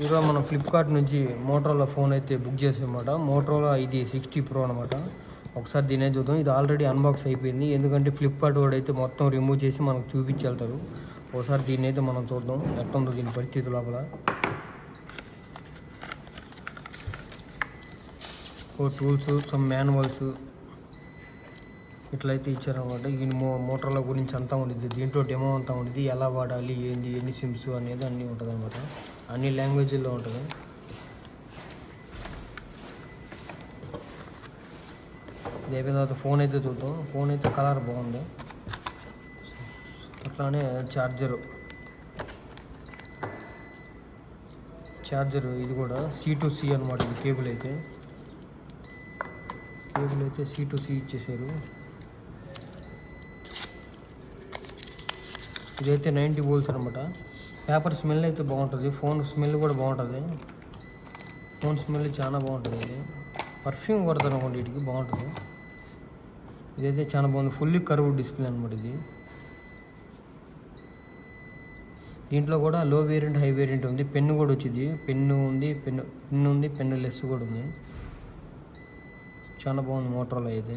ఈరోజు మనం ఫ్లిప్కార్ట్ నుంచి మోటరోలా ఫోన్ అయితే బుక్ చేసామన్నమాట. మోటరోలా ఇది 60 Pro అనమాట. ఒకసారి దీనే చూద్దాం. ఇది ఆల్రెడీ అన్బాక్స్ అయిపోయింది, ఎందుకంటే ఫ్లిప్కార్ట్ వాడు అయితే మొత్తం రిమూవ్ చేసి మనకు చూపించి వెళ్తారు. ఒకసారి దీన్ని అయితే మనం చూద్దాం ఎట్లా ఉందో దీని పరిస్థితి. లోపల టూల్స్, సమ్ మాన్యువల్స్ ఇట్లయితే ఇచ్చారనమాట. ఈ మోటరోలా గురించి అంతా ఉండిద్ది, దీంట్లో డెమో అంతా ఉండిద్ది, ఎలా వాడాలి, ఏంది, ఎన్ని సిమ్స్ అనేది అన్నీ ఉంటుంది అనమాట. అన్ని లాంగ్వేజ్ల్లో ఉంటుంది. ఇది అయిపోయిన తర్వాత ఫోన్ అయితే చూద్దాం. ఫోన్ అయితే కలర్ బాగుంది. అట్లానే ఛార్జరు ఇది కూడా C2C అనమాట. ఇది కేబుల్ అయితే C2C ఇచ్చేసారు. ఇదైతే 90 volts అనమాట. పేపర్ స్మెల్ అయితే బాగుంటుంది, ఫోన్ స్మెల్ కూడా బాగుంటుంది. ఫోన్ స్మెల్ చాలా బాగుంటుంది. ఇది పర్ఫ్యూమ్ కొడతారు అనుకోండి, వీటికి బాగుంటుంది. ఇదైతే చాలా బాగుంది, ఫుల్లీ కర్వ్ డిస్ప్లే అనమాట. ఇది దీంట్లో కూడా లో వేరియంట్, హై వేరియంట్ ఉంది. పెన్ను కూడా వచ్చింది, పెన్ను ఉంది, పెన్ను లెస్ కూడా ఉంది. చాలా బాగుంది మోటరోలా అయితే.